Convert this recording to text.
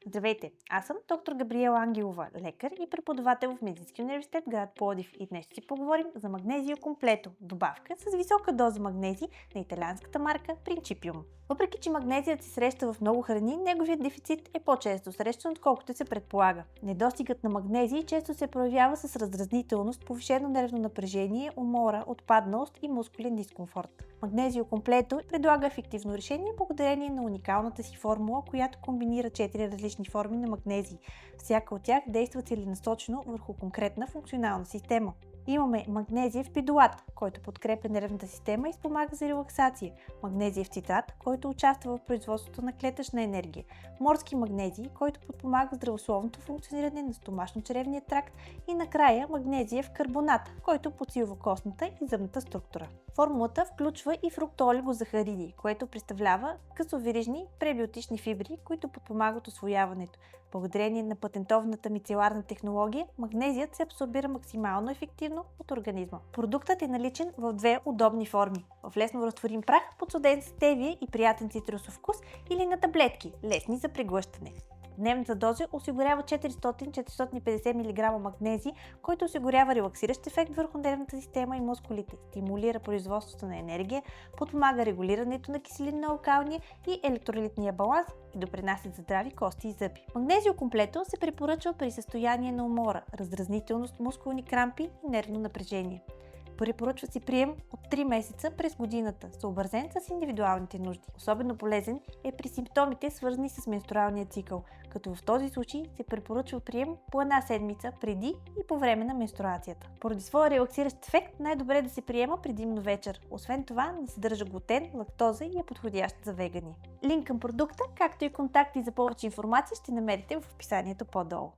Здравейте, аз съм доктор Габриела Ангелова, лекар и преподавател в Медицинския университет град Пловдив и днес ще си поговорим за магнезио комплето, добавка с висока доза магнезий на италианската марка Principium. Въпреки че магнезият се среща в много храни, неговият дефицит е по-често срещан, отколкото се предполага. Недостигът на магнезий често се проявява с раздразнителност, повишено нервно напрежение, умора, отпадналост и мускулен дискомфорт. Магнезио комплето предлага ефективно решение благодарение на уникалната си формула, която комбинира 4 различни форми на магнезий. Всяка от тях действа целенасочено върху конкретна функционална система. Имаме магнезиев пидолат, който подкрепя нервната система и спомага за релаксация, магнезиев цитат, който участва в производството на клетъчна енергия, морски магнезий, който подпомага здравословното функциониране на стомашно-чревния тракт и накрая магнезиев карбонат, който подсилва костната и зъбната структура. Формулата включва и фруктоолигозахариди, което представлява късоверижни пребиотични фибри, които подпомагат усвояването. Благодарение на патентованата мицеларна технология, магнезият се абсорбира максимално ефективно от организма. Продуктът е наличен в две удобни форми – в лесно разтворим прах, подсладен с стевия и приятен цитрусов вкус, или на таблетки, лесни за преглъщане. Дневната доза осигурява 400-450 мг магнезий, който осигурява релаксиращ ефект върху нервната система и мускулите, стимулира производството на енергия, подпомага регулирането на киселинно-алкалния и електролитния баланс и допринася за здрави кости и зъби. Магнезио комплето се препоръчва при състояние на умора, раздразнителност, мускулни крампи и нервно напрежение. Препоръчва си прием от 3 месеца през годината, съобразен с индивидуалните нужди. Особено полезен е при симптомите, свързани с менструалния цикъл, като в този случай се препоръчва прием по една седмица преди и по време на менструацията. Поради своя релаксиращ ефект, най-добре е да се приема предимно вечер. Освен това, не съдържа глутен, лактоза и е подходящ за вегани. Линк към продукта, както и контакти за повече информация ще намерите в описанието по-долу.